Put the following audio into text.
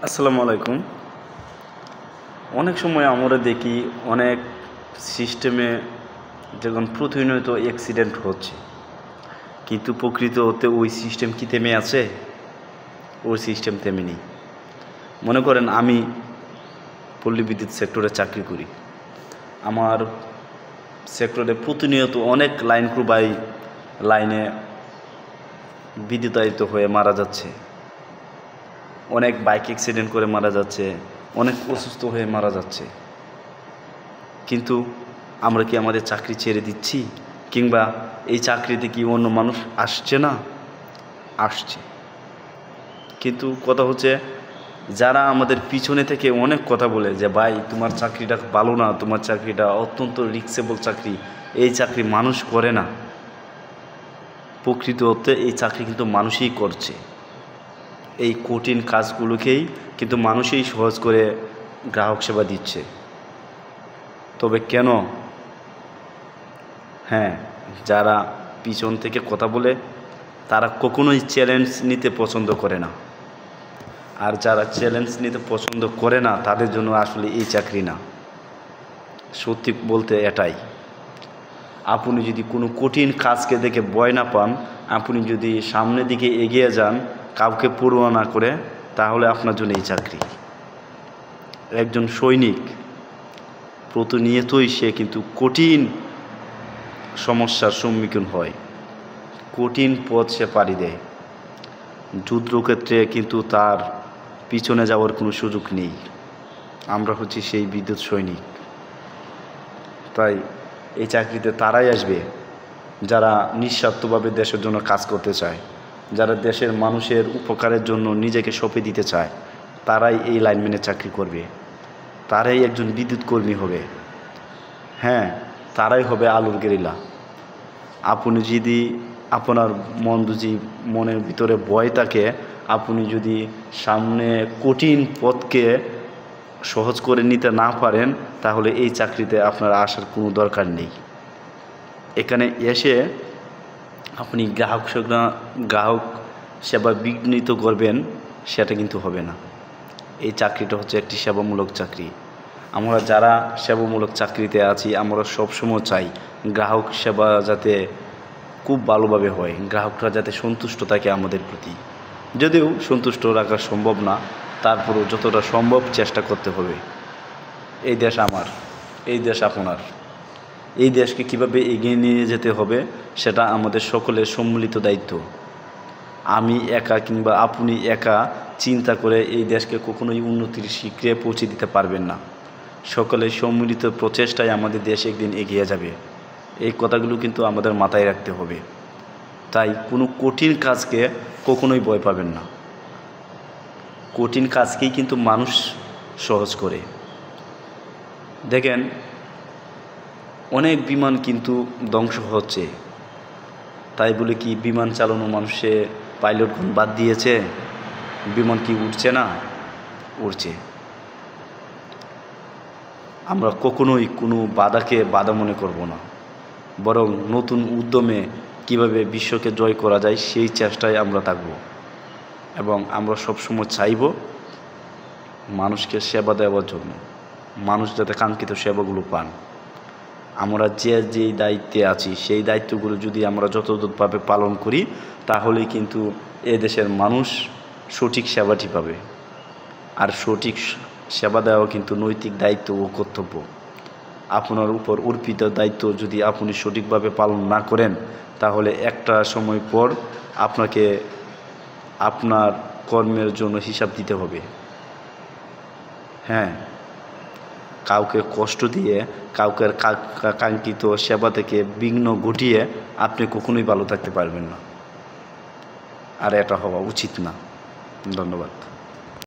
আসসালামু আলাইকুম। অনেক সময় আমরা দেখি অনেক সিস্টেমে যখন প্রতিনিয়ত অ্যাক্সিডেন্ট হচ্ছে, কিন্তু প্রকৃততে ওই সিস্টেম কি থেমে আছে? ওই সিস্টেম থেমে নেই। মনে করেন আমি পল্লী বিদ্যুৎ সেক্টরে চাকরি করি। আমার সেক্টরে প্রতিনিয়ত অনেক লাইন ক্রু বাই লাইনে বিদ্যুতায়িত হয়ে মারা যাচ্ছে, অনেক বাইক অ্যাক্সিডেন্ট করে মারা যাচ্ছে, অনেক অসুস্থ হয়ে মারা যাচ্ছে। কিন্তু আমরা কি আমাদের চাকরি ছেড়ে দিচ্ছি? কিংবা এই চাকরিতে কি অন্য মানুষ আসছে না? আসছে। কিন্তু কথা হচ্ছে, যারা আমাদের পিছনে থেকে অনেক কথা বলে যে ভাই তোমার চাকরিটা ভালো না, তোমার চাকরিটা অত্যন্ত রিস্কেবল চাকরি, এই চাকরি মানুষ করে না। প্রকৃত অর্থে এই চাকরি কিন্তু মানুষই করছে। এই কঠিন কাজগুলোকেই কিন্তু মানুষই সহজ করে গ্রাহক সেবা দিচ্ছে। তবে কেন? হ্যাঁ, যারা পিছন থেকে কথা বলে তারা কখনোই চ্যালেঞ্জ নিতে পছন্দ করে না। আর যারা চ্যালেঞ্জ নিতে পছন্দ করে না তাদের জন্য আসলে এই চাকরি না। সত্যি বলতে এটাই। আপনি যদি কোনো কঠিন কাজকে দেখে ভয় না পান, আপনি যদি সামনের দিকে এগিয়ে যান কাউকে পরোয়া না করে, তাহলে আপনার জন্য এই চাকরি। একজন সৈনিক প্রতিনিয়তই সে কিন্তু কঠিন সমস্যার সম্মুখীন হয়, কঠিন পথ সে পাড়ি দেয়। যুদ্ধক্ষেত্রে কিন্তু তার পিছনে যাওয়ার কোনো সুযোগ নেই। আমরা হচ্ছি সেই বিদ্যুৎ সৈনিক। তাই এই চাকরিতে তারাই আসবে যারা নিঃস্বার্থভাবে দেশের জন্য কাজ করতে চায়, যারা দেশের মানুষের উপকারের জন্য নিজেকে সঁপে দিতে চায়, তারাই এই লাইনম্যানের চাকরি করবে, তারাই একজন বিদ্যুৎ কর্মী হবে। হ্যাঁ, তারাই হবে আলোর গেরিলা। আপনি যদি আপনার মনের ভিতরে ভয় থাকে, আপনি যদি সামনে কঠিন পথকে সহজ করে নিতে না পারেন, তাহলে এই চাকরিতে আপনার আসার কোনো দরকার নেই। এখানে এসে আপনি গ্রাহক সেবা বিঘ্নিত করবেন, সেটা কিন্তু হবে না। এই চাকরিটা হচ্ছে একটি সেবামূলক চাকরি। আমরা যারা সেবামূলক চাকরিতে আছি, আমরা সবসময় চাই গ্রাহক সেবা যাতে খুব ভালোভাবে হয়, গ্রাহকরা যাতে সন্তুষ্ট থাকে আমাদের প্রতি। যদিও সন্তুষ্ট রাখা সম্ভব না, তারপরেও যতটা সম্ভব চেষ্টা করতে হবে। এই দেশ আমার, এই দেশ আপনার। এই দেশকে কিভাবে এগিয়ে নিয়ে যেতে হবে সেটা আমাদের সকলের সম্মিলিত দায়িত্ব। আমি একা কিংবা আপনি একা চিন্তা করে এই দেশকে কখনোই উন্নতির শিখরে পৌঁছে দিতে পারবেন না। সকলের সম্মিলিত প্রচেষ্টায় আমাদের দেশ একদিন এগিয়ে যাবে। এই কথাগুলো কিন্তু আমাদের মাথায় রাখতে হবে। তাই কোনো কঠিন কাজকে কখনোই ভয় পাবেন না। কঠিন কাজকেই কিন্তু মানুষ সহজ করে। দেখেন, অনেক বিমান কিন্তু ধ্বংস হচ্ছে, তাই বলে কি বিমান চালানো মানুষে পাইলটগণ বাদ দিয়েছে? বিমান কি উঠছে না? উঠছে। আমরা কখনোই কোনো বাধাকে বাধা মনে করব না, বরং নতুন উদ্যমে কিভাবে বিশ্বকে জয় করা যায় সেই চেষ্টায় আমরা থাকব। এবং আমরা সবসময় চাইব মানুষকে সেবা দেওয়ার জন্য, মানুষ যাতে কাঙ্ক্ষিত সেবাগুলো পান। আমরা যেই দায়িত্বে আছি সেই দায়িত্বগুলো যদি আমরা যথাযথভাবে পালন করি, তাহলেই কিন্তু দেশের মানুষ সঠিক সেবাটি পাবে। আর সঠিক সেবা দেওয়া কিন্তু নৈতিক দায়িত্ব ও কর্তব্য। আপনার উপর অর্পিত দায়িত্ব যদি আপনি সঠিকভাবে পালন না করেন, তাহলে একটা সময় পর আপনাকে আপনার কর্মের জন্য হিসাব দিতে হবে। হ্যাঁ, কাউকে কষ্ট দিয়ে, কাউকে কাঙ্ক্ষিত সেবা থেকে বিঘ্ন ঘটিয়ে আপনি কখনোই ভালো থাকতে পারবেন না। আর এটা হওয়া উচিত না। ধন্যবাদ।